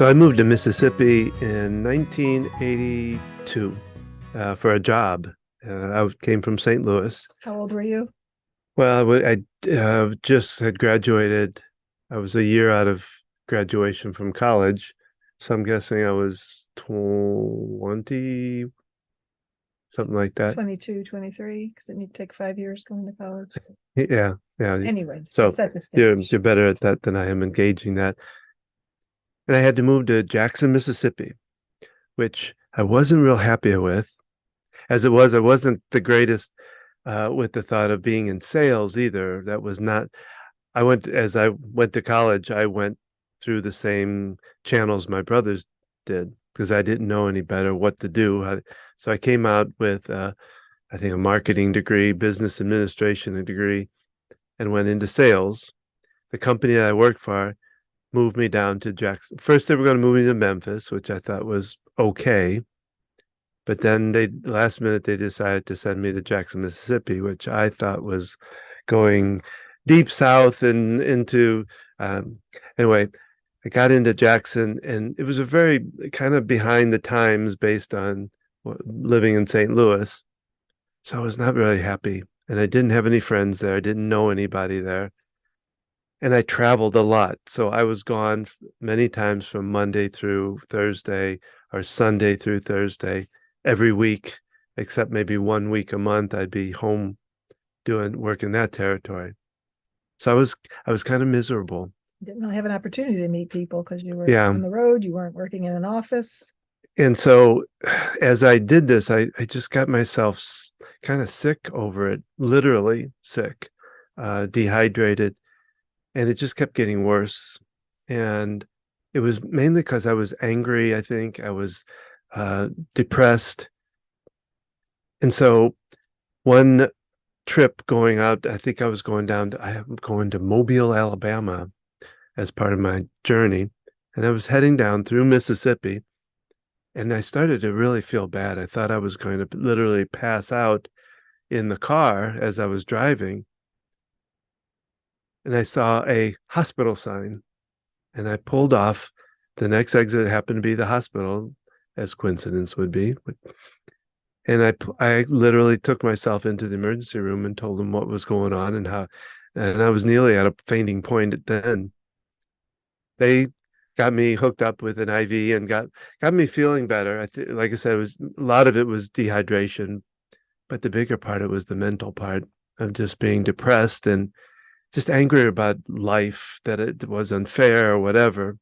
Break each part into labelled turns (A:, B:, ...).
A: So I moved to Mississippi in 1982 for a job. Came from St. Louis.
B: How old were you?
A: Well, I just had graduated. I was a year out of graduation from college. So I'm guessing I was 20, something like that.
B: 22, 23, because it need to take 5 years going to college.
A: Yeah, yeah.
B: Anyways, to
A: So
B: set the
A: you're,
B: stage.
A: you're better at that than I am engaging that. And I had to move to Jackson, Mississippi, which I wasn't real happy with. As it was, I wasn't the greatest with the thought of being in sales either. That was not, as I went to college, I went through the same channels my brothers did because I didn't know any better what to do. So I came out with, I think, a marketing degree, business administration degree, and went into sales. The company that I worked for moved me down to Jackson. First, they were going to move me to Memphis, which I thought was okay. But then last minute they decided to send me to Jackson, Mississippi, which I thought was going deep south and into anyway, I got into Jackson and it was a very kind of behind the times based on living in St. Louis. So I was not really happy. And I didn't have any friends there. I didn't know anybody there. And I traveled a lot. So I was gone many times from Monday through Thursday or Sunday through Thursday every week, except maybe 1 week a month. I'd be home doing work in that territory. So I was kind of miserable.
B: Didn't really have an opportunity to meet people because you were
A: Yeah.
B: on the road, you weren't working in an office.
A: And so as I did this, I just got myself kind of sick over it, literally sick, dehydrated, and it just kept getting worse. And it was mainly because I was angry, I think. I was depressed. And so one trip going out, I think I'm going to Mobile, Alabama as part of my journey. And I was heading down through Mississippi and I started to really feel bad. I thought I was going to literally pass out in the car as I was driving. And I saw a hospital sign and I pulled off. The next exit happened to be the hospital, as coincidence would be. And I literally took myself into the emergency room and told them what was going on and how, and I was nearly at a fainting point then. They got me hooked up with an IV and got me feeling better. Like I said, it was a lot of it was dehydration, but the bigger part of it was the mental part of just being depressed and just angry about life, that it was unfair or whatever.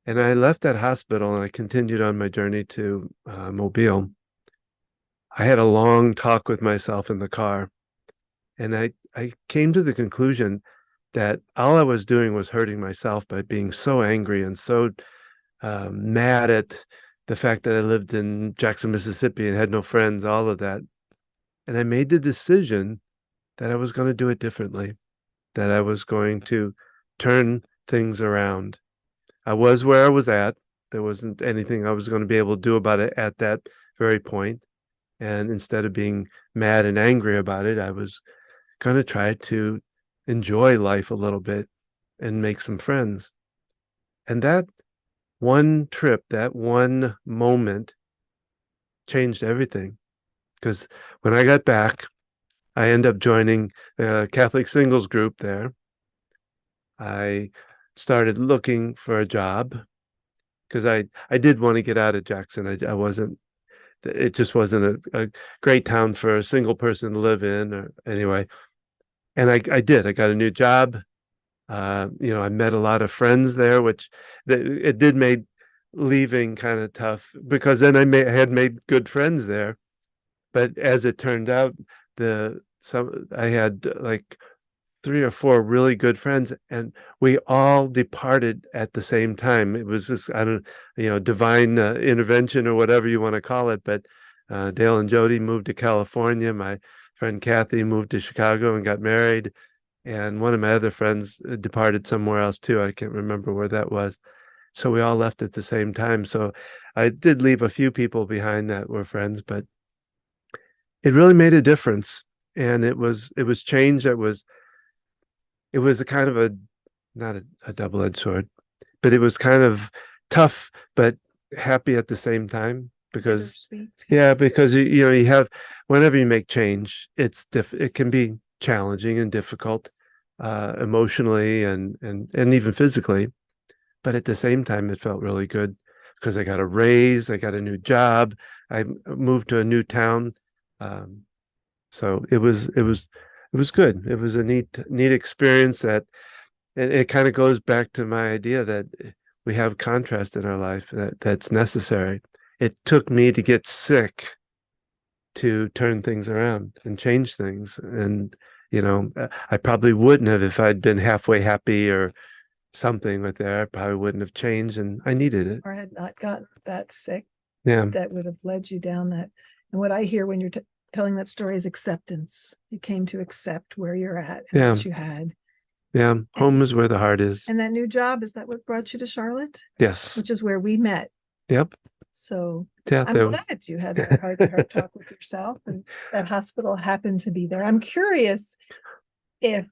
A: And I left that hospital and I continued on my journey to Mobile. I had a long talk with myself in the car, and I came to the conclusion that all I was doing was hurting myself by being so angry and so mad at the fact that I lived in Jackson, Mississippi and had no friends, all of that. And I made the decision that I was going to do it differently, that I was going to turn things around. I was where I was at. There wasn't anything I was going to be able to do about it at that very point. And instead of being mad and angry about it, I was going to try to enjoy life a little bit and make some friends. And that one trip, that one moment changed everything. Because when I got back, I ended up joining the Catholic singles group there. I started looking for a job because I did want to get out of Jackson. I wasn't, it just wasn't a great town for a single person to live in or anyway. And I did. I got a new job. I met a lot of friends there, which it did make leaving kind of tough because then I had made good friends there. But as it turned out, I had like 3 or 4 really good friends, and we all departed at the same time. It was this, I don't, divine intervention or whatever you want to call it. But Dale and Jody moved to California. My friend Kathy moved to Chicago and got married. And one of my other friends departed somewhere else too. I can't remember where that was. So we all left at the same time. So I did leave a few people behind that were friends, but it really made a difference. And it was change that was it was a kind of a not a double-edged sword. but it was kind of tough, but happy at the same time because
B: Bittersweet.
A: yeah, because you have whenever you make change, it can be challenging and difficult emotionally and even physically. But at the same time, it felt really good because I got a raise, I got a new job, I moved to a new town. Um, so it was good. It was a neat experience that and it kind of goes back to my idea that we have contrast in our life that's necessary. It took me to get sick to turn things around and change things. And, I probably wouldn't have if I'd been halfway happy or something with there. I probably wouldn't have changed and I needed it.
B: Or had not gotten that sick,
A: Yeah.
B: that would have led you down that. And what I hear when you're telling that story is acceptance. You came to accept where you're at and
A: Yeah.
B: what you had.
A: Yeah. Home is where the heart is.
B: And that new job, is that what brought you to Charlotte?
A: Yes.
B: Which is where we met.
A: Yep.
B: So
A: Yeah,
B: I'm glad you had that heart talk with yourself and that hospital happened to be there. I'm curious if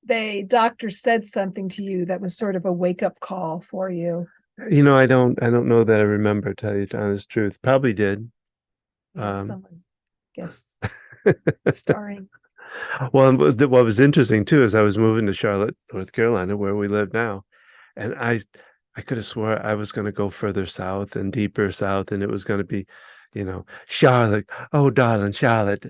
B: the doctor said something to you that was sort of a wake-up call for you.
A: I don't know that I remember, tell you the honest truth. Probably did.
B: Someone, guess, starring.
A: Well, what was interesting too is I was moving to Charlotte, North Carolina, where we live now, and I could have swore I was going to go further south and deeper south, and it was going to be, Charlotte. Oh, darling, Charlotte.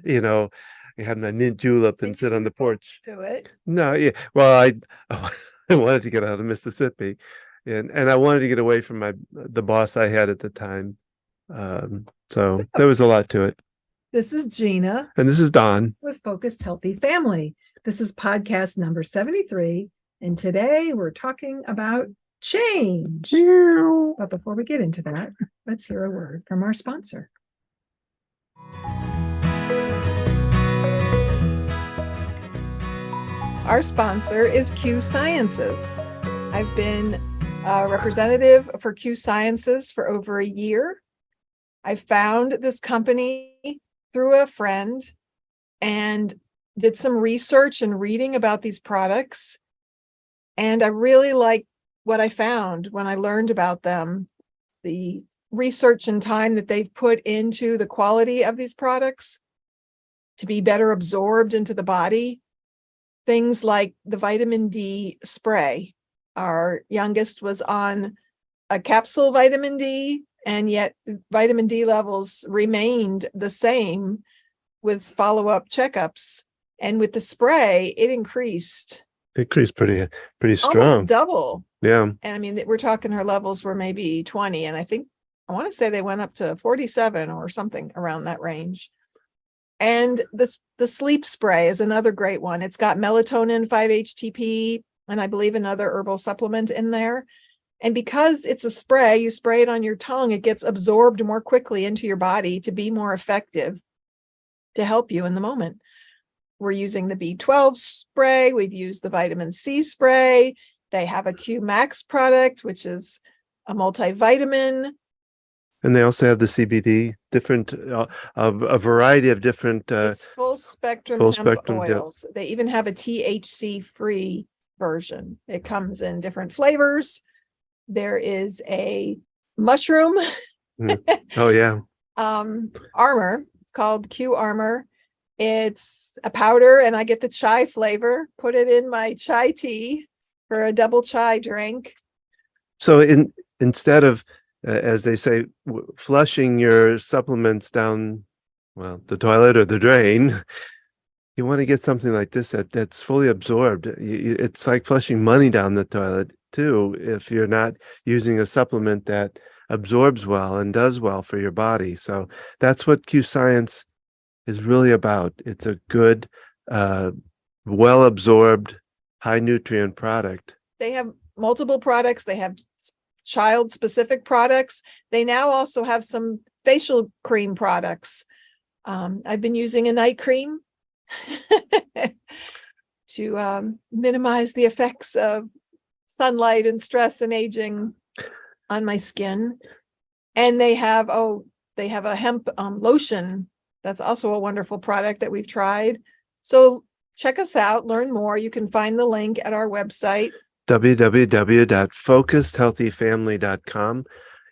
A: I had my mint julep and sit on the porch.
B: Do it.
A: No, yeah. Well, I wanted to get out of Mississippi, and I wanted to get away from the boss I had at the time. So there was a lot to it.
B: This is Gina.
A: And this is Don.
B: With Focused Healthy Family. This is podcast number 73. And today we're talking about change. But before we get into that, let's hear a word from our sponsor. Our sponsor is Q Sciences. I've been a representative for Q Sciences for over a year. I found this company through a friend and did some research and reading about these products. And I really liked what I found when I learned about them. The research and time that they've put into the quality of these products to be better absorbed into the body. Things like the vitamin D spray. Our youngest was on a capsule vitamin D, and yet vitamin D levels remained the same with follow-up checkups. And with the spray, it increased.
A: Pretty strong.
B: Almost double.
A: Yeah.
B: And I mean, we're talking her levels were maybe 20. And I want to say they went up to 47 or something around that range. And the sleep spray is another great one. It's got melatonin, 5-HTP, and I believe another herbal supplement in there. And because it's a spray, you spray it on your tongue, it gets absorbed more quickly into your body to be more effective to help you in the moment. We're using the B12 spray. We've used the vitamin C spray. They have a Q Max product, which is a multivitamin.
A: And they also have the CBD, different, a variety of different.
B: It's full spectrum hemp oils. Yes. They even have a THC free version. It comes in different flavors. There is a mushroom.
A: Oh yeah.
B: Armor. It's called Q Armor. It's a powder, and I get the chai flavor. Put it in my chai tea for a double chai drink.
A: So instead of, as they say, flushing your supplements down, well, the toilet or the drain, you want to get something like this that's fully absorbed. It's like flushing money down the toilet too, if you're not using a supplement that absorbs well and does well for your body. So that's what Q Science is really about. It's a good, well absorbed, high nutrient product.
B: They have multiple products. They have child specific products. They now also have some facial cream products. I've been using a night cream to minimize the effects of sunlight and stress and aging on my skin. And they have a hemp lotion. That's also a wonderful product that we've tried. So check us out, learn more. You can find the link at our website,
A: www.focusedhealthyfamily.com.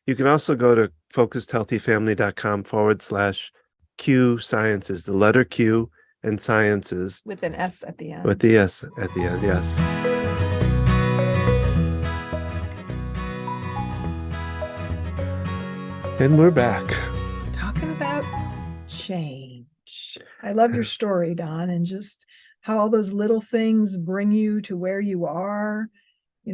A: You can also go to focusedhealthyfamily.com/Q Sciences, the letter Q and Sciences
B: With an S at the
A: with
B: end.
A: the S at the end. Yes. And we're back.
B: Talking about change. I love your story, Don, and just how all those little things bring you to where you are.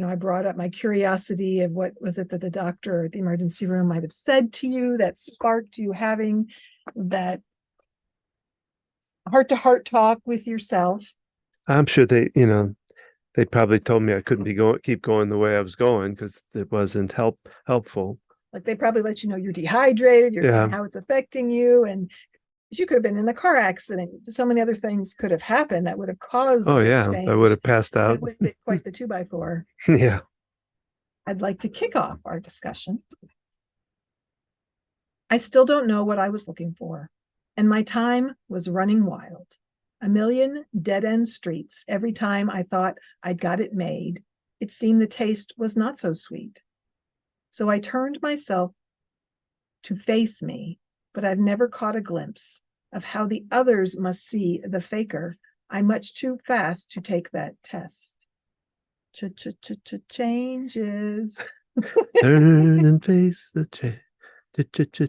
B: I brought up my curiosity of what was it that the doctor at the emergency room might have said to you that sparked you having that heart-to-heart talk with yourself.
A: I'm sure they probably told me I couldn't keep going the way I was going because it wasn't helpful.
B: Like they probably let you know you're dehydrated, and how it's affecting you, and you could have been in a car accident. So many other things could have happened that would have caused.
A: Oh yeah, I would have passed out.
B: It would have been quite the 2x4.
A: Yeah.
B: I'd like to kick off our discussion. I still don't know what I was looking for, and my time was running wild. A million dead-end streets. Every time I thought I'd got it made, it seemed the taste was not so sweet. So I turned myself to face me, but I've never caught a glimpse of how the others must see the faker. I'm much too fast to take that test. Changes.
A: Turn and face the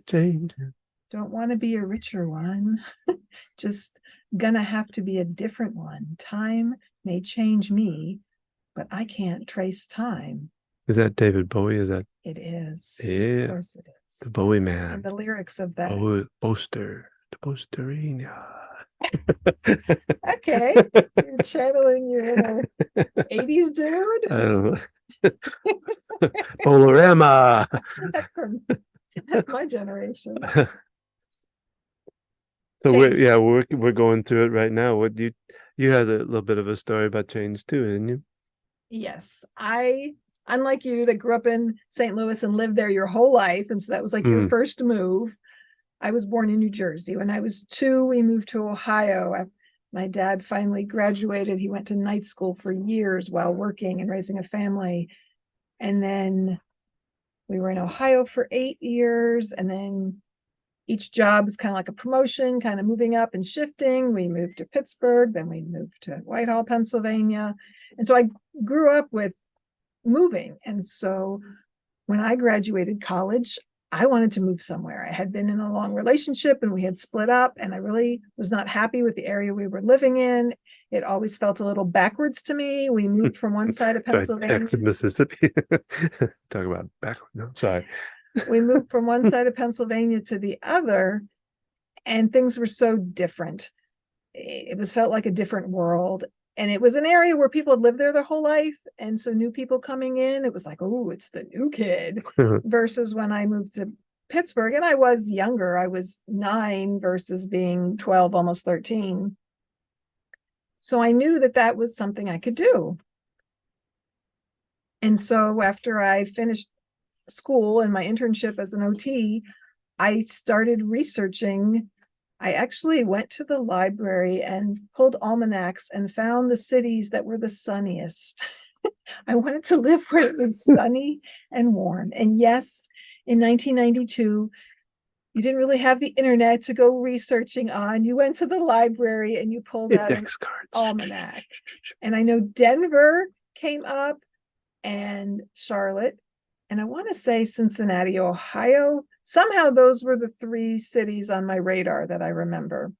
A: change.
B: Don't want to be a richer one. Just gonna have to be a different one. Time may change me, but I can't trace time.
A: Is that David Bowie? Is that?
B: It is.
A: Yeah.
B: Of course it is.
A: The Bowie man.
B: And the lyrics of that.
A: Poster. The posterina.
B: Okay. You're channeling your 80s dude.
A: I don't know. Polarama.
B: That's my generation.
A: So we're going through it right now. What you had a little bit of a story about change too, didn't you?
B: Yes, unlike you that grew up in St. Louis and lived there your whole life, and so that was like your first move. I was born in New Jersey. When I was 2, we moved to Ohio. My dad finally graduated. He went to night school for years while working and raising a family, and then we were in Ohio for 8 years, and then each job was kind of like a promotion, kind of moving up and shifting. We moved to Pittsburgh, then we moved to Whitehall, Pennsylvania. And so I grew up with moving. And so when I graduated college, I wanted to move somewhere. I had been in a long relationship and we had split up, and I really was not happy with the area we were living in. It always felt a little backwards to me. We moved from one side of Pennsylvania.
A: Texas, Mississippi. Talk about backward. No, sorry.
B: We moved from one side of Pennsylvania to the other, and things were so different. It felt like a different world. And it was an area where people had lived there their whole life. And so new people coming in, it was like, oh, it's the new kid. Versus when I moved to Pittsburgh, and I was younger, I was 9 versus being 12, almost 13. So I knew that was something I could do. And so after I finished school and my internship as an OT, I started researching. I actually went to the library and pulled almanacs and found the cities that were the sunniest. I wanted to live where it was sunny and warm. And yes, in 1992, you didn't really have the internet to go researching on. You went to the library and you pulled out an almanac. And I know Denver came up and Charlotte. And I want to say Cincinnati, Ohio. Somehow those were the 3 cities on my radar that I remember.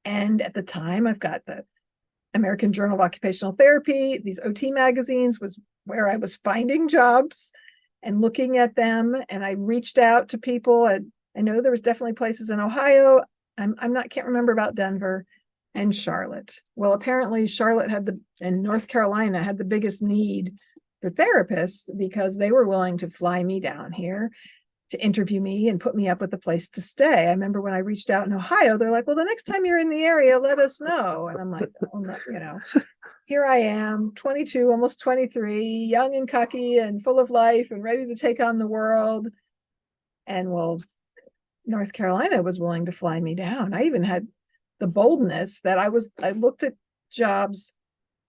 B: And at the time, I've got the American Journal of Occupational Therapy. These OT magazines was where I was finding jobs and looking at them. And I reached out to people. I know there was definitely places in Ohio. Can't remember about Denver and Charlotte. Well, apparently Charlotte and North Carolina had the biggest need for therapists because they were willing to fly me down here to interview me and put me up with a place to stay. I remember when I reached out in Ohio, they're like, well, the next time you're in the area, let us know. And I'm like, oh, no, here I am, 22, almost 23, young and cocky and full of life and ready to take on the world. And well, North Carolina was willing to fly me down. I even had the boldness that I looked at jobs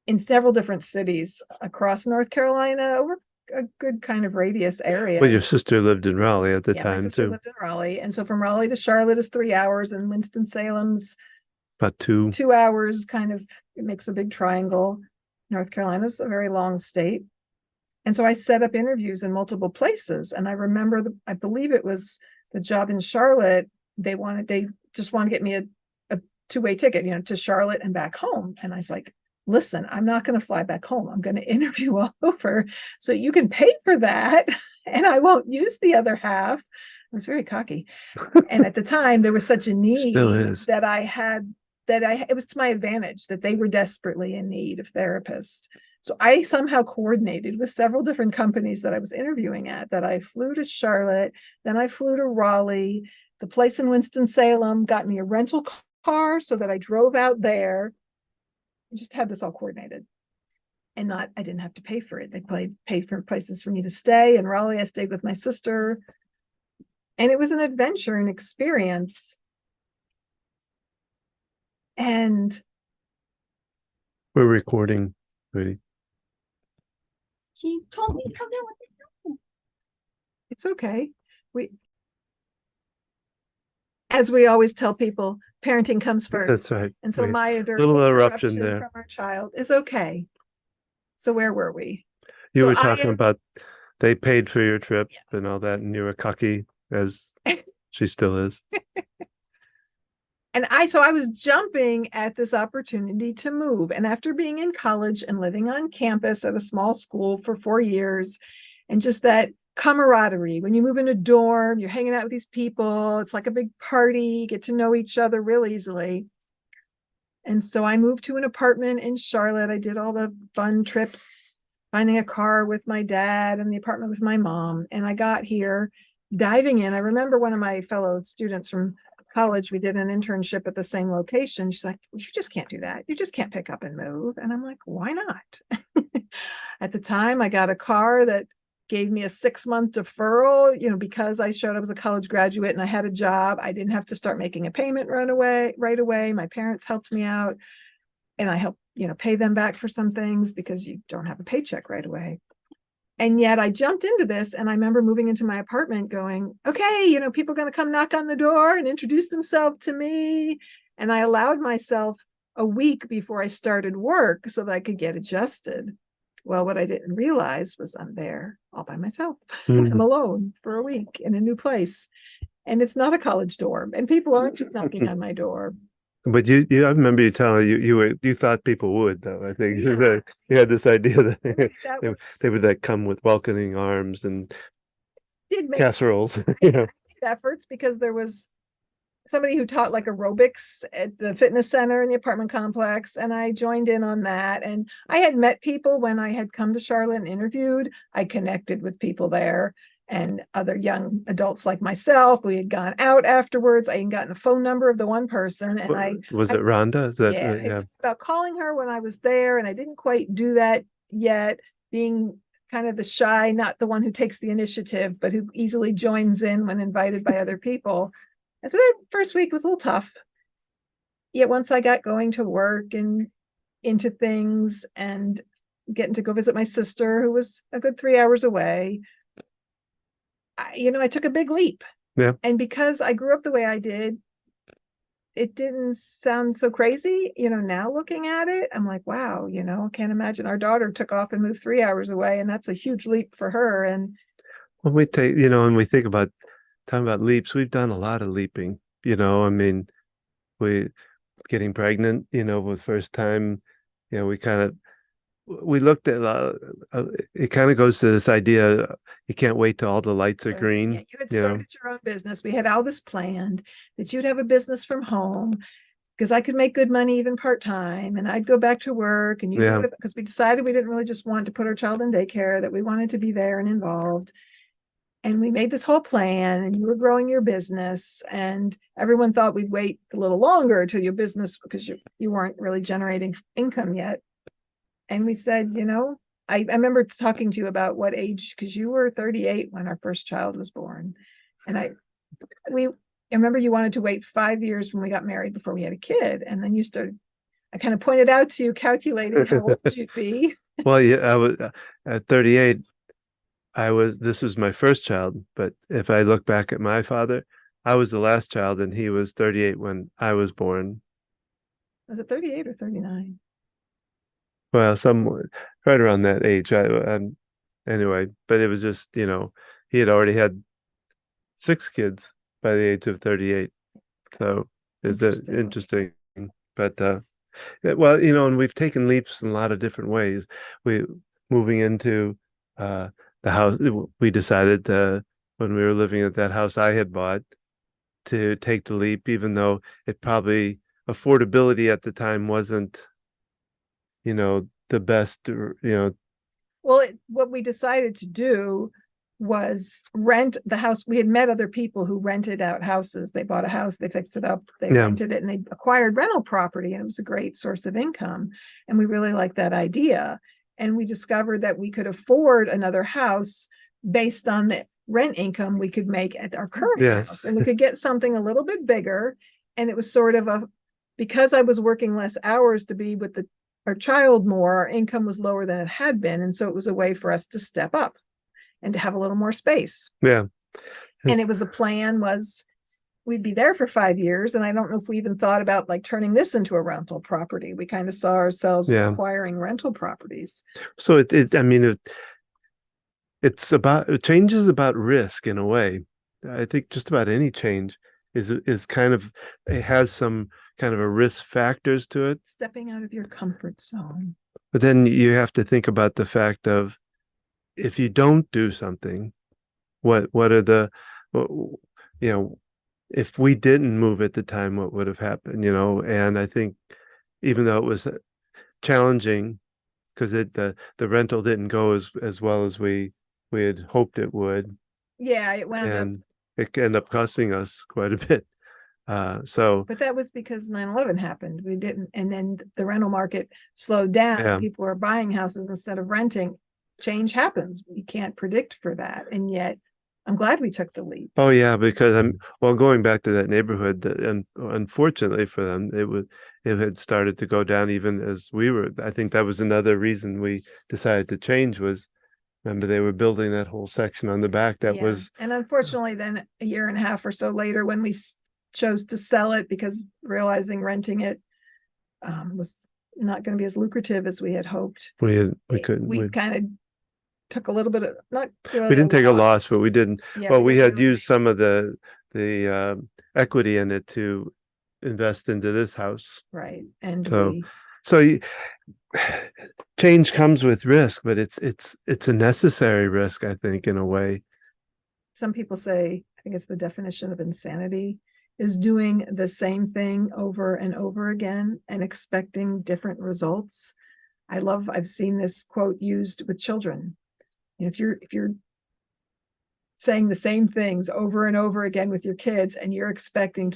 B: in several different cities across North Carolina over a good kind of radius area.
A: Well, your sister lived in Raleigh at the
B: Yeah, my
A: time
B: sister
A: too.
B: lived in Raleigh. And so from Raleigh to Charlotte is 3 hours, and Winston-Salem's
A: About two.
B: 2 hours, kind of, it makes a big triangle. North Carolina's a very long state. And so I set up interviews in multiple places. And I remember, I believe it was the job in Charlotte. They just wanted to get me a two-way ticket, to Charlotte and back home. And I was like, listen, I'm not going to fly back home. I'm going to interview all over. So you can pay for that and I won't use the other half. I was very cocky. And at the time there was such a need
A: Still is.
B: that it was to my advantage that they were desperately in need of therapists. So I somehow coordinated with several different companies that I was interviewing at, that I flew to Charlotte, then I flew to Raleigh. The place in Winston-Salem got me a rental car so that I drove out there and just had this all coordinated. And I didn't have to pay for it. They paid for places for me to stay. In Raleigh, I stayed with my sister. And it was an adventure and experience. And
A: We're recording, sweetie.
B: she told me to come down with it. It's okay. As we always tell people, parenting comes first.
A: That's right.
B: And so my
A: little eruption there
B: from our child is okay. So where were we?
A: You were talking about they paid for your trip and all that, and you were cocky, as she still is.
B: And I was jumping at this opportunity to move. And after being in college and living on campus at a small school for 4 years, and just that camaraderie, when you move in a dorm, you're hanging out with these people, it's like a big party, you get to know each other real easily. And so I moved to an apartment in Charlotte. I did all the fun trips, finding a car with my dad and the apartment with my mom. And I got here diving in. I remember one of my fellow students from college, we did an internship at the same location. She's like, you just can't do that. You just can't pick up and move. And I'm like, why not? At the time, I got a car that gave me a 6-month deferral, because I showed I was a college graduate and I had a job. I didn't have to start making a payment right away. My parents helped me out, and I helped, pay them back for some things because you don't have a paycheck right away. And yet I jumped into this, and I remember moving into my apartment going, okay, people are going to come knock on the door and introduce themselves to me. And I allowed myself a week before I started work so that I could get adjusted. Well, what I didn't realize was I'm there all by myself.
A: Mm-hmm.
B: I'm alone for a week in a new place. And it's not a college dorm, and people aren't just knocking on my door.
A: But I remember you telling you thought people would, though. I think you had this idea that they would come with welcoming arms and casseroles.
B: Efforts, because there was somebody who taught like aerobics at the fitness center in the apartment complex, and I joined in on that. And I had met people when I had come to Charlotte and interviewed. I connected with people there and other young adults like myself. We had gone out afterwards. I had gotten a phone number of the one person, and
A: was it Rhonda? Is that
B: I about calling her when I was there, and I didn't quite do that yet, being kind of the shy, not the one who takes the initiative, but who easily joins in when invited by other people. And so that first week was a little tough. Yet once I got going to work and into things and getting to go visit my sister, who was a good 3 hours away, I took a big leap.
A: Yeah.
B: And because I grew up the way I did, it didn't sound so crazy. Now looking at it, I'm like, wow, I can't imagine. Our daughter took off and moved 3 hours away, and that's a huge leap for her. And
A: when we take, when we think about talking about leaps, we've done a lot of leaping. We getting pregnant, with first time, we looked at it kind of goes to this idea, you can't wait till all the lights are green.
B: Yeah, you had started your own business. We had all this planned, that you'd have a business from home, because I could make good money even part-time, and I'd go back to work, and because we decided we didn't really just want to put our child in daycare, that we wanted to be there and involved. And we made this whole plan, and you were growing your business, and everyone thought we'd wait a little longer till your business, because you weren't really generating income yet. And we said, I remember talking to you about what age, because you were 38 when our first child was born. And I remember you wanted to wait 5 years when we got married before we had a kid. And then you started I kind of pointed out to you, calculating how old you'd be.
A: Well, yeah, I was at 38. This was my first child, but if I look back at my father, I was the last child and he was 38 when I was born.
B: Was it 38 or 39?
A: Well, some right around that age. Anyway, but it was just, he had already had 6 kids by the age of 38. So is that
B: Interesting.
A: interesting? But well, and we've taken leaps in a lot of different ways. We moving into uh the house. We decided when we were living at that house I had bought to take the leap, even though it probably affordability at the time wasn't, the best,
B: Well, what we decided to do was rent the house. We had met other people who rented out houses. They bought a house, they fixed it up, they
A: Yeah.
B: rented it, and they acquired rental property, and it was a great source of income. And we really liked that idea. And we discovered that we could afford another house based on the rent income we could make at our current
A: Yes.
B: house. And we could get something a little bit bigger. And it was sort of because I was working less hours to be with our child more, our income was lower than it had been. And so it was a way for us to step up and to have a little more space.
A: Yeah.
B: And it was, the plan was we'd be there for 5 years. And I don't know if we even thought about like turning this into a rental property. We kind of saw ourselves acquiring rental properties.
A: So change is about risk in a way. I think just about any change is kind of, it has some kind of a risk factors to it.
B: Stepping out of your comfort zone.
A: But then you have to think about the fact of, if you don't do something, what are the, if we didn't move at the time, what would have happened, And I think even though it was challenging, because the rental didn't go as well as we had hoped it would.
B: Yeah, it wound up.
A: And it ended up costing us quite a bit.
B: But that was because 9/11 happened. We didn't, and then the rental market slowed down.
A: Yeah.
B: People are buying houses instead of renting. Change happens. We can't predict for that. And yet I'm glad we took the leap.
A: Oh yeah, because going back to that neighborhood, and unfortunately for them, it had started to go down even as we were. I think that was another reason we decided to change was, remember, they were building that whole section on the back that was.
B: And unfortunately then a year and a half or so later, when we chose to sell it, because realizing renting it was not going to be as lucrative as we had hoped,
A: we
B: kind of took a little bit of, not really
A: we didn't take a loss, but we didn't.
B: Yeah,
A: well, we had used some of the equity in it to invest into this house.
B: Right. And
A: so change comes with risk, but it's a necessary risk, I think, in a way.
B: Some people say, I think it's the definition of insanity, is doing the same thing over and over again and expecting different results. I've seen this quote used with children. If you're saying the same things over and over again with your kids and you're expecting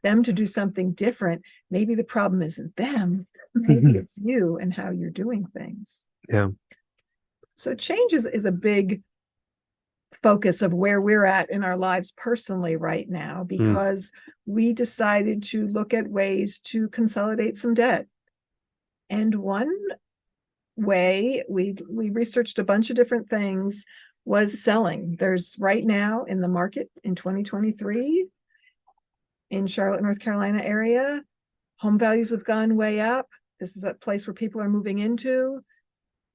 B: them to do something different, maybe the problem isn't them, maybe it's you and how you're doing things.
A: Yeah.
B: So change is a big focus of where we're at in our lives personally right now, because we decided to look at ways to consolidate some debt. And one way we researched a bunch of different things was selling. There's right now in the market in 2023 in Charlotte, North Carolina area, home values have gone way up. This is a place where people are moving into.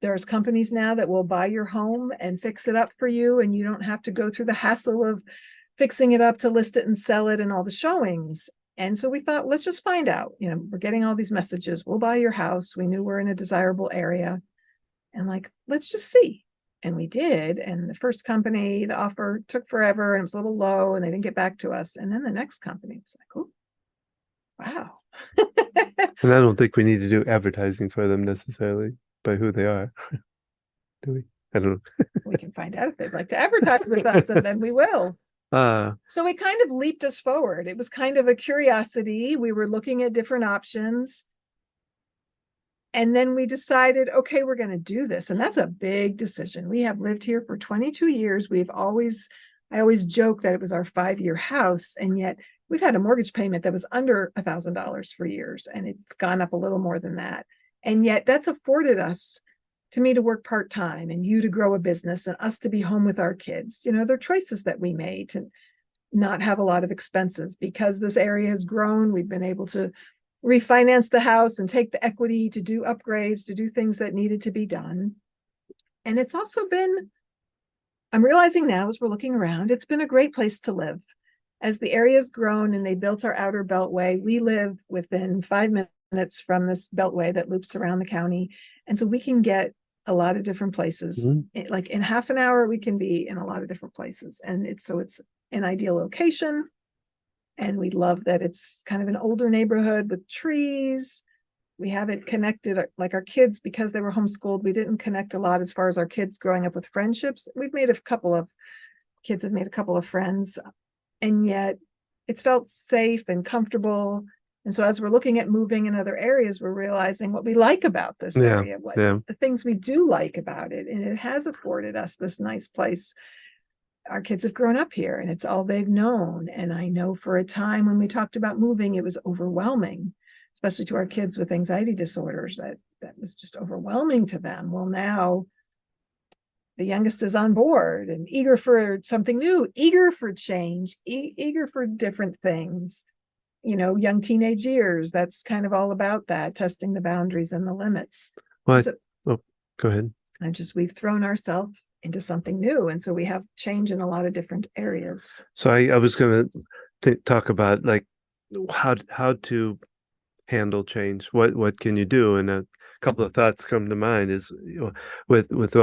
B: There's companies now that will buy your home and fix it up for you, and you don't have to go through the hassle of fixing it up to list it and sell it and all the showings. And so we thought, let's just find out. We're getting all these messages. We'll buy your house. We knew we're in a desirable area. And let's just see. And we did. And the first company, the offer took forever and it was a little low and they didn't get back to us. And then the next company was like, oh, wow.
A: And I don't think we need to do advertising for them necessarily by who they are. Do we? I don't know.
B: We can find out if they'd like to advertise with us, and then we will. So it kind of leaped us forward. It was kind of a curiosity. We were looking at different options. And then we decided, okay, we're going to do this. And that's a big decision. We have lived here for 22 years. We've always I always joke that it was our 5-year house, and yet we've had a mortgage payment that was under $1,000 for years, and it's gone up a little more than that. And yet that's afforded us, to me, to work part-time, and you to grow a business, and us to be home with our kids. They're choices that we made to not have a lot of expenses. Because this area has grown, we've been able to refinance the house and take the equity to do upgrades, to do things that needed to be done. And it's also been, I'm realizing now as we're looking around, it's been a great place to live. As the area's grown and they built our outer beltway, we live within 5 minutes from this beltway that loops around the county. And so we can get a lot of different places. Like in half an hour, we can be in a lot of different places. And it's an ideal location. And we love that it's kind of an older neighborhood with trees. We haven't connected, like our kids, because they were homeschooled, we didn't connect a lot as far as our kids growing up with friendships. Kids have made a couple of friends, and yet it's felt safe and comfortable. And so as we're looking at moving in other areas, we're realizing what we like about this area, the things we do like about it. And it has afforded us this nice place. Our kids have grown up here, and it's all they've known. And I know for a time when we talked about moving, it was overwhelming, especially to our kids with anxiety disorders, that was just overwhelming to them. Well, now the youngest is on board and eager for something new, eager for change, eager for different things. Young teenage years, that's kind of all about that, testing the boundaries and the limits.
A: Go ahead.
B: We've thrown ourselves into something new. And so we have change in a lot of different areas.
A: So I was going to talk about like how to handle change. What can you do? And a couple of thoughts come to mind is, with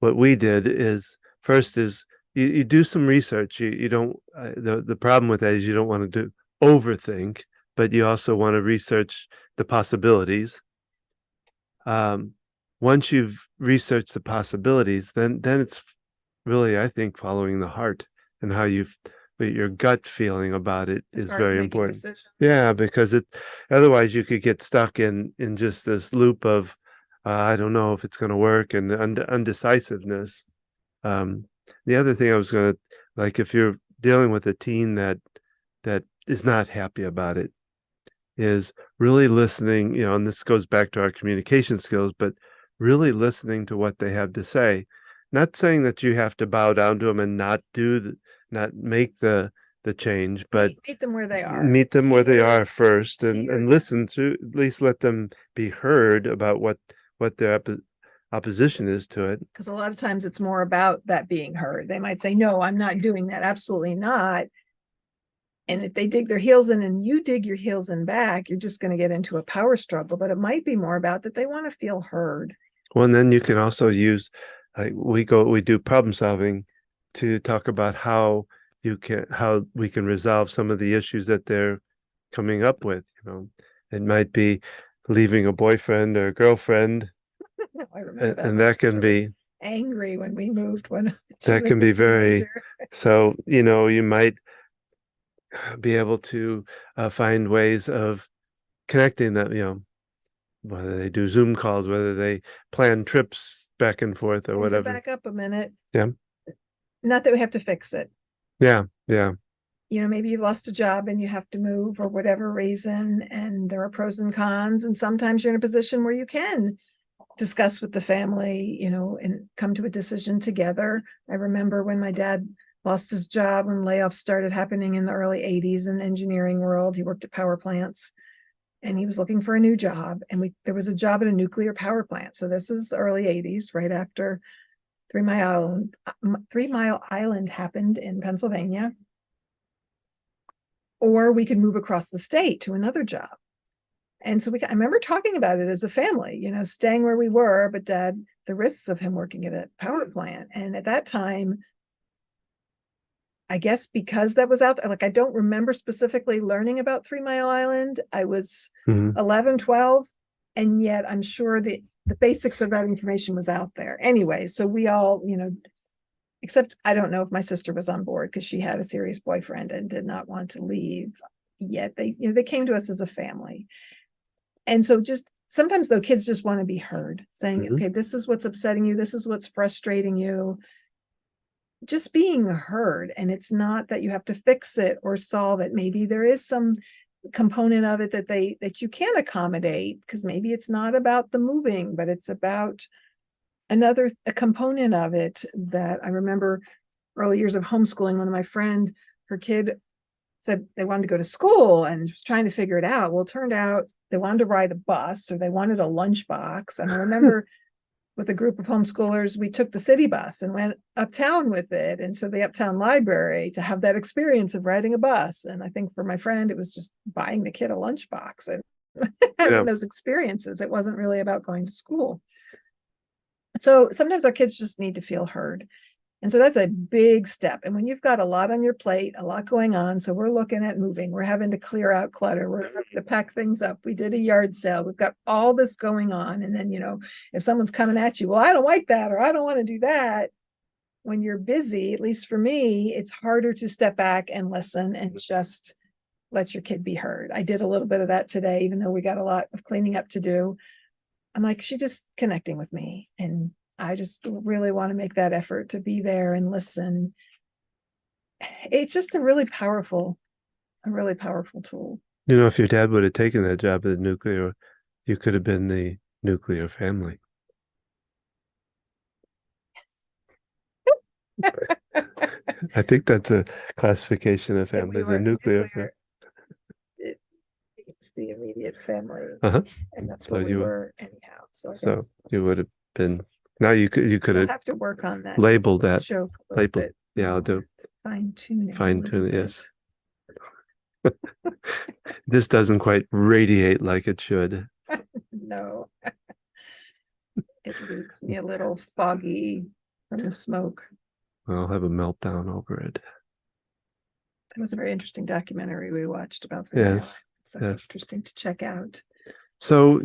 A: what we did is, first is you do some research. You don't, the problem with that is you don't want to overthink, but you also want to research the possibilities. Once you've researched the possibilities, then it's really, I think, following the heart and how your gut feeling about it is very important. Yeah, because otherwise you could get stuck in just this loop of I don't know if it's going to work, and undecisiveness. The other thing I was going to, like, if you're dealing with a teen that is not happy about it, is really listening, and this goes back to our communication skills, but really listening to what they have to say. Not saying that you have to bow down to them and not make the change, but
B: meet them where they are.
A: Meet them where they are first, and listen to, at least let them be heard about what their opposition is to it.
B: Because a lot of times it's more about that being heard. They might say, no, I'm not doing that. Absolutely not. And if they dig their heels in and you dig your heels in back, you're just going to get into a power struggle. But it might be more about that they want to feel heard.
A: Well, and then you can also use, like, we do problem solving to talk about how we can resolve some of the issues that they're coming up with. It might be leaving a boyfriend or a girlfriend.
B: I remember that.
A: And that can be
B: angry when we moved.
A: That can be very, so, you might be able to find ways of connecting them, whether they do Zoom calls, whether they plan trips back and forth or whatever.
B: Back up a minute.
A: Yeah.
B: Not that we have to fix it.
A: Yeah.
B: Maybe you've lost a job and you have to move for whatever reason, and there are pros and cons. And sometimes you're in a position where you can discuss with the family, and come to a decision together. I remember when my dad lost his job when layoffs started happening in the early 80s in the engineering world. He worked at power plants, and he was looking for a new job. And there was a job at a nuclear power plant. So this is the early 80s, right after 3 Mile Island happened in Pennsylvania. Or we could move across the state to another job. And so I remember talking about it as a family, staying where we were, but Dad, the risks of him working at a power plant. And at that time, I guess because that was out there, like, I don't remember specifically learning about 3 Mile Island. I was 11, 12, and yet I'm sure the basics of that information was out there. Anyway, so we all, except I don't know if my sister was on board because she had a serious boyfriend and did not want to leave yet. They came to us as a family. And so just sometimes, though, kids just want to be heard, saying, okay, this is what's upsetting you. This is what's frustrating you. just being heard. And it's not that you have to fix it or solve it. Maybe there is some component of it that you can accommodate, because maybe it's not about the moving, but it's about a component of it. That I remember early years of homeschooling, one of my friend, her kid said they wanted to go to school and was trying to figure it out. Well, it turned out they wanted to ride a bus, or they wanted a lunchbox. And I remember with a group of homeschoolers, we took the city bus and went uptown with it into the uptown library to have that experience of riding a bus. And I think for my friend, it was just buying the kid a lunchbox and having those experiences. It wasn't really about going to school. So sometimes our kids just need to feel heard. And so that's a big step. And when you've got a lot on your plate, a lot going on, so we're looking at moving, we're having to clear out clutter, we're having to pack things up. We did a yard sale, we've got all this going on. And then, if someone's coming at you, well, I don't like that, or I don't want to do that. When you're busy, at least for me, it's harder to step back and listen and just let your kid be heard. I did a little bit of that today, even though we got a lot of cleaning up to do. I'm like, she just connecting with me. And I just really want to make that effort to be there and listen. It's just a really powerful tool.
A: If your dad would have taken that job at nuclear, you could have been the nuclear family. I think that's a classification of families, a nuclear family.
B: It's the immediate family. And that's
A: So
B: what we were anyhow. So
A: you would have been. Now you could
B: have to work on that.
A: Labeled that.
B: Label.
A: Yeah, I'll do.
B: Fine tune
A: it. Yes. This doesn't quite radiate like it should.
B: No. It leaves me a little foggy from the smoke.
A: I'll have a meltdown over it.
B: It was a very interesting documentary we watched about the
A: Yes.
B: Interesting to check out.
A: So,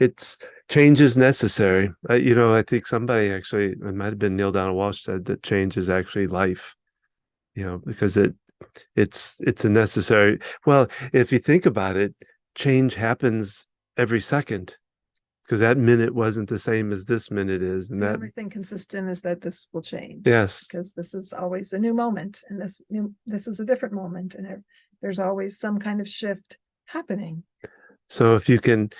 A: it's change is necessary. I think somebody actually, it might have been Neil Donald Walsh, said that change is actually life, because it's a necessary. Well, if you think about it, change happens every second, because that minute wasn't the same as this minute is. And
B: the only thing consistent is that this will change.
A: Yes.
B: Because this is always a new moment, and this is a different moment, and there's always some kind of shift happening.
A: So if you can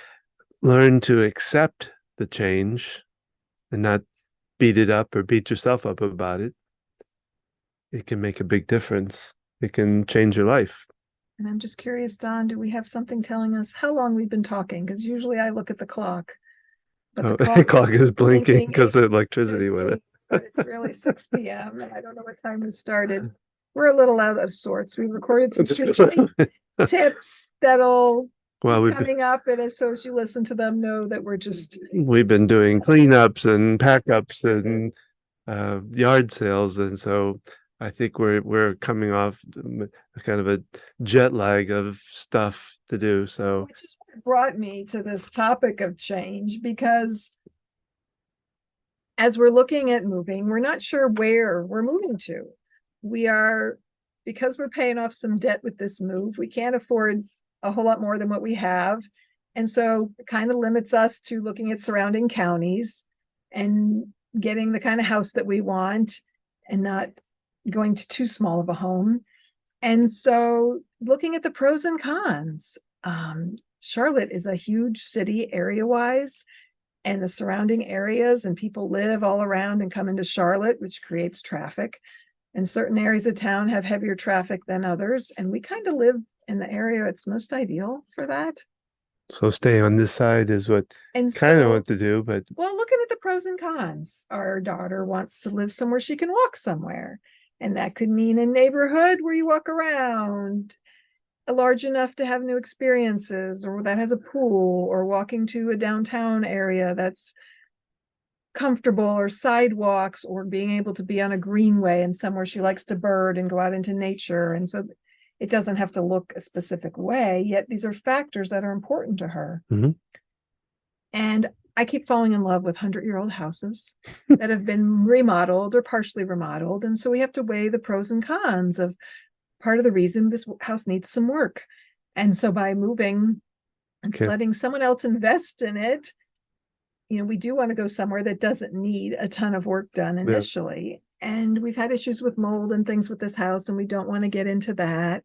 A: learn to accept the change and not beat it up or beat yourself up about it, it can make a big difference. It can change your life.
B: And I'm just curious, Don, do we have something telling us how long we've been talking? Because usually I look at the clock.
A: But the clock is blinking because of electricity with it.
B: But it's really 6 p.m. and I don't know what time we started. We're a little out of sorts. We recorded some tips that'll coming up, and so as you listen to them, know that
A: we've been doing cleanups and pack-ups and yard sales, and so I think we're coming off kind of a jet lag of stuff to do. So,
B: which is what brought me to this topic of change, because as we're looking at moving, we're not sure where we're moving to. Because we're paying off some debt with this move, we can't afford a whole lot more than what we have. And so it kind of limits us to looking at surrounding counties and getting the kind of house that we want and not going to too small of a home. And so looking at the pros and cons, Charlotte is a huge city area-wise, and the surrounding areas, and people live all around and come into Charlotte, which creates traffic. And certain areas of town have heavier traffic than others. And we kind of live in the area it's most ideal for that.
A: So stay on this side is what kind of want to do, but
B: well, looking at the pros and cons, our daughter wants to live somewhere she can walk somewhere, and that could mean a neighborhood where you walk around, large enough to have new experiences, or that has a pool, or walking to a downtown area that's comfortable, or sidewalks, or being able to be on a greenway and somewhere she likes to bird and go out into nature. And so it doesn't have to look a specific way, yet these are factors that are important to her.
A: Mm-hmm.
B: And I keep falling in love with 100-year-old houses that have been remodeled or partially remodeled. And so we have to weigh the pros and cons of part of the reason this house needs some work. And so by moving and letting someone else invest in it, we do want to go somewhere that doesn't need a ton of work done initially. and we've had issues with mold and things with this house, and we don't want to get into that,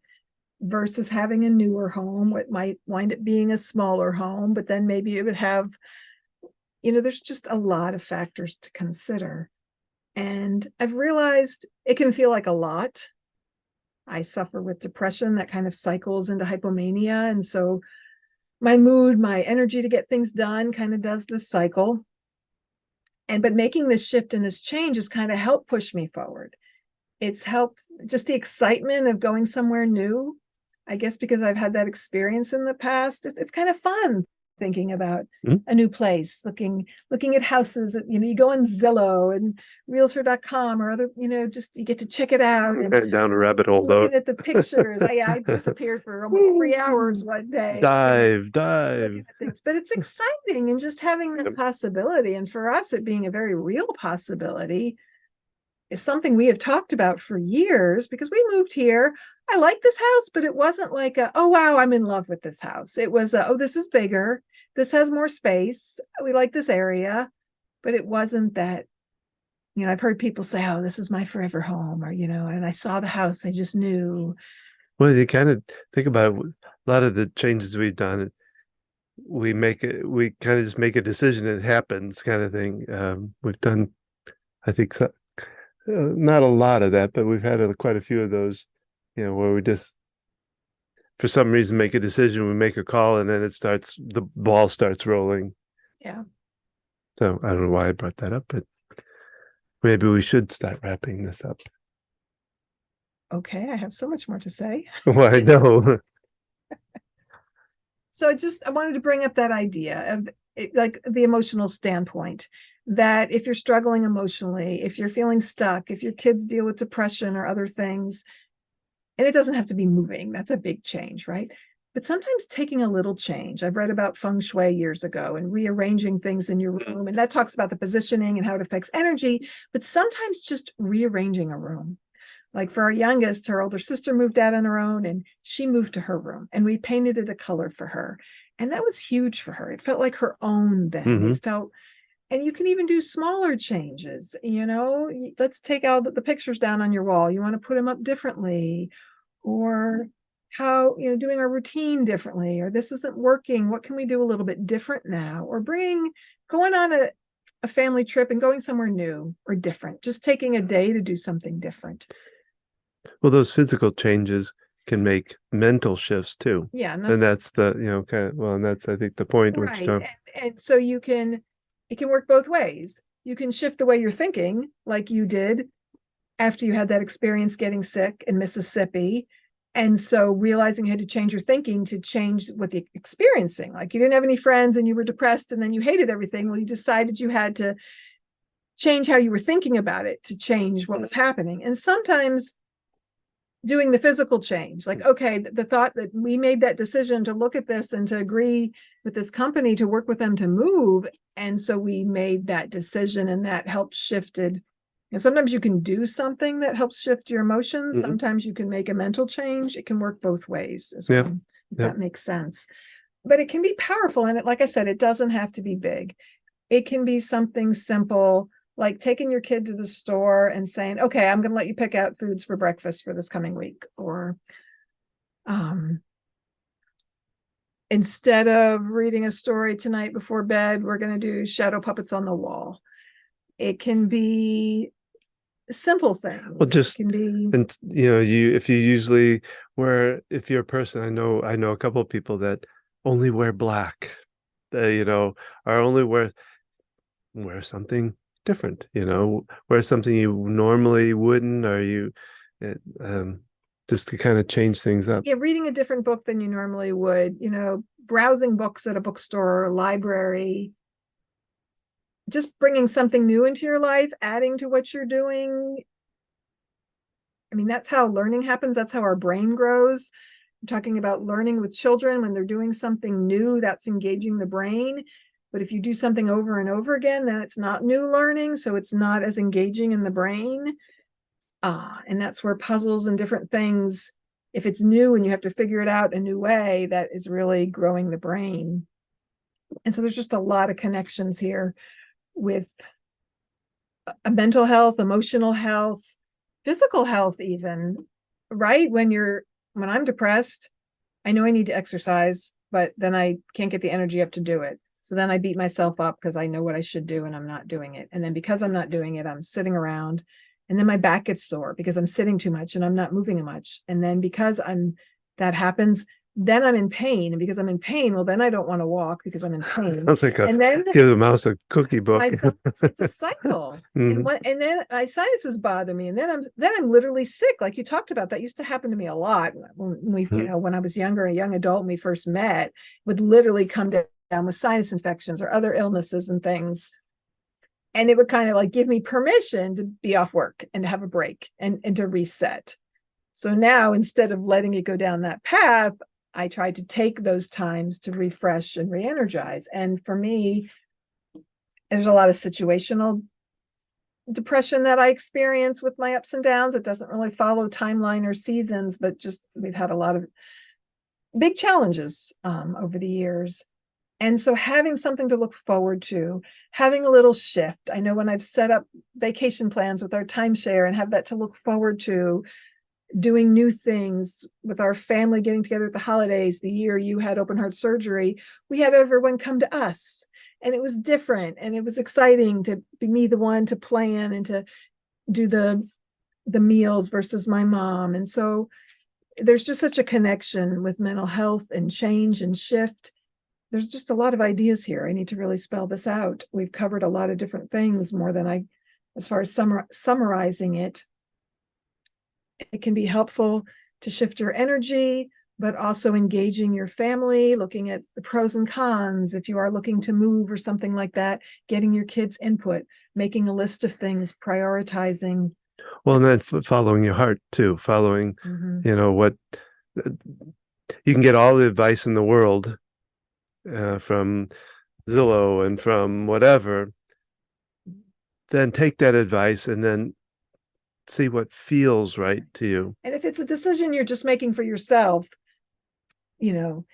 B: versus having a newer home, what might wind up being a smaller home, but then maybe it would have, there's just a lot of factors to consider. And I've realized it can feel like a lot. I suffer with depression that kind of cycles into hypomania. And so my mood, my energy to get things done kind of does this cycle. But making this shift and this change has kind of helped push me forward. It's helped just the excitement of going somewhere new. I guess because I've had that experience in the past, it's kind of fun thinking about a new place, looking at houses. You go on Zillow and realtor.com or other, just you get to check it out. And
A: down a rabbit hole though.
B: Looking at the pictures. I disappeared for almost 3 hours one day.
A: Dive.
B: But it's exciting, and just having that possibility, and for us it being a very real possibility, is something we have talked about for years, because we moved here. I like this house, but it wasn't like oh wow, I'm in love with this house. It was oh, this is bigger. This has more space. We like this area, but it wasn't that, I've heard people say, oh, this is my forever home, or, and I saw the house, I just knew.
A: Well, you kind of think about it, a lot of the changes we've done, we kind of just make a decision and it happens kind of thing. We've done, I think, not a lot of that, but we've had quite a few of those, where we just, for some reason, make a decision, we make a call, and then the ball starts rolling.
B: Yeah.
A: So I don't know why I brought that up, but maybe we should start wrapping this up.
B: Okay, I have so much more to say.
A: Well, I know.
B: So I wanted to bring up that idea of like the emotional standpoint, that if you're struggling emotionally, if you're feeling stuck, if your kids deal with depression or other things, and it doesn't have to be moving, that's a big change, right? But sometimes taking a little change. I've read about feng shui years ago and rearranging things in your room, and that talks about the positioning and how it affects energy, but sometimes just rearranging a room. Like for our youngest, her older sister moved out on her own, and she moved to her room, and we painted it a color for her. And that was huge for her. It felt like her own then.
A: Mm-hmm.
B: It felt, and you can even do smaller changes. Let's take out the pictures down on your wall. You want to put them up differently, or how, doing our routine differently, or this isn't working. What can we do a little bit different now? Or going on a family trip and going somewhere new or different, just taking a day to do something different.
A: Well, those physical changes can make mental shifts too.
B: Yeah.
A: And that's the, and that's, I think, the point.
B: Right. And so it can work both ways. You can shift the way you're thinking, like you did after you had that experience getting sick in Mississippi. And so realizing you had to change your thinking to change what the experiencing, like you didn't have any friends and you were depressed and then you hated everything. Well, you decided you had to change how you were thinking about it to change what was happening. And sometimes doing the physical change, like, okay, the thought that we made that decision to look at this and to agree with this company to work with them to move. And so we made that decision, and that helped shifted. Sometimes you can do something that helps shift your emotions. Mm-hmm. Sometimes you can make a mental change. It can work both ways as well. If that makes sense. But it can be powerful. And like I said, it doesn't have to be big. It can be something simple, like taking your kid to the store and saying, okay, I'm going to let you pick out foods for breakfast for this coming week. Or instead of reading a story tonight before bed, we're going to do shadow puppets on the wall. It can be simple things.
A: Well, just can be, and if you're a person, I know a couple of people that only wear black, or only wear something different, wear something you normally wouldn't, or just to kind of change things up.
B: Yeah, reading a different book than you normally would, browsing books at a bookstore or library, just bringing something new into your life, adding to what you're doing. I mean, that's how learning happens. That's how our brain grows. I'm talking about learning with children when they're doing something new, that's engaging the brain. But if you do something over and over again, then it's not new learning. So it's not as engaging in the brain. And that's where puzzles and different things, if it's new and you have to figure it out a new way, that is really growing the brain. And so there's just a lot of connections here with mental health, emotional health, physical health, even, right? When I'm depressed, I know I need to exercise, but then I can't get the energy up to do it. So then I beat myself up because I know what I should do and I'm not doing it. And then because I'm not doing it, I'm sitting around, and then my back gets sore because I'm sitting too much and I'm not moving much. And then because that happens, then I'm in pain. And because I'm in pain, well, then I don't want to walk because I'm in pain.
A: Sounds like
B: And then
A: give the mouse a cookie book.
B: it's a cycle.
A: Mhm.
B: And then my sinuses bother me. And then I'm literally sick. Like you talked about, that used to happen to me a lot when I was younger, a young adult, when we first met, would literally come down with sinus infections or other illnesses and things. And it would kind of like give me permission to be off work and to have a break and to reset. So now, instead of letting it go down that path, I try to take those times to refresh and re-energize. And for me, there's a lot of situational depression that I experience with my ups and downs. It doesn't really follow timeline or seasons, but just we've had a lot of big challenges over the years. And so having something to look forward to, having a little shift. I know when I've set up vacation plans with our timeshare and have that to look forward to, doing new things with our family, getting together at the holidays. The year you had open heart surgery, we had everyone come to us, and it was different, and it was exciting to be me, the one to plan and to do the meals versus my mom. And so there's just such a connection with mental health and change and shift. There's just a lot of ideas here. I need to really spell this out. We've covered a lot of different things, more than as far as summarizing it. It can be helpful to shift your energy, but also engaging your family, looking at the pros and cons. If you are looking to move or something like that, getting your kids' input, making a list of things, prioritizing.
A: Well, and then following your heart too, following, what you can get all the advice in the world from Zillow and from whatever. Then take that advice and then see what feels right to you.
B: And if it's a decision you're just making for yourself, do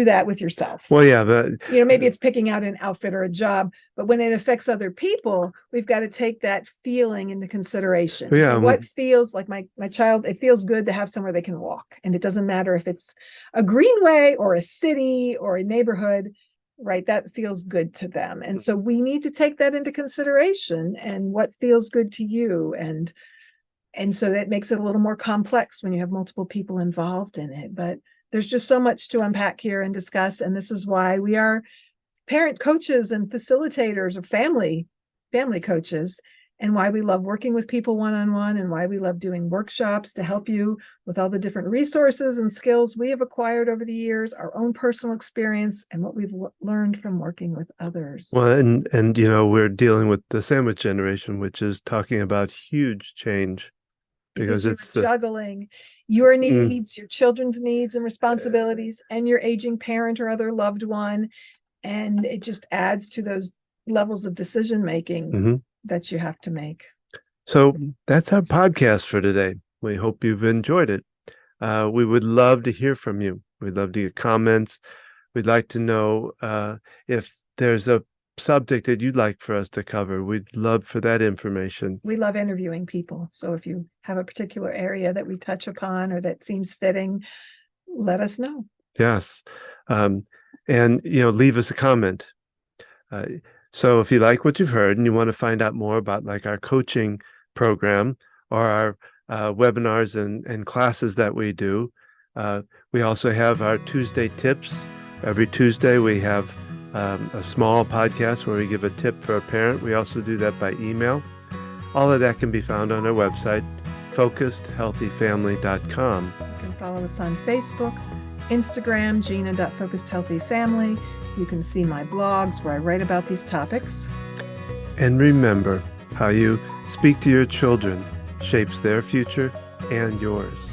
B: that with yourself.
A: Well, yeah, but
B: maybe it's picking out an outfit or a job, but when it affects other people, we've got to take that feeling into consideration.
A: Yeah.
B: So what feels like my child, it feels good to have somewhere they can walk. And it doesn't matter if it's a greenway or a city or a neighborhood, right? That feels good to them. And so we need to take that into consideration, and what feels good to you. And so that makes it a little more complex when you have multiple people involved in it. But there's just so much to unpack here and discuss. And this is why we are parent coaches and facilitators, or family coaches, and why we love working with people one-on-one, and why we love doing workshops to help you with all the different resources and skills we have acquired over the years, our own personal experience, and what we've learned from working with others.
A: Well, and we're dealing with the sandwich generation, which is talking about huge change. Because it's
B: juggling your needs, your children's needs and responsibilities, and your aging parent or other loved one. And it just adds to those levels of decision making that you have to make. So that's our podcast for today. We hope you've enjoyed it. We would love to hear from you. We'd love to get comments. We'd like to know if there's a subject that you'd like for us to cover. We'd love for that information. We love interviewing people. So if you have a particular area that we touch upon or that seems fitting, let us know. Yes. And, leave us a comment. So if you like what you've heard and you want to find out more about like our coaching program or our webinars and classes that we do, we also have our Tuesday tips. Every Tuesday we have a small podcast where we give a tip for a parent. We also do that by email. All of that can be found on our website, focusedhealthyfamily.com. You can follow us on Facebook, Instagram, Gina.focusedhealthyfamily. You can see my blogs where I write about these topics. And remember, how you speak to your children shapes their future and yours.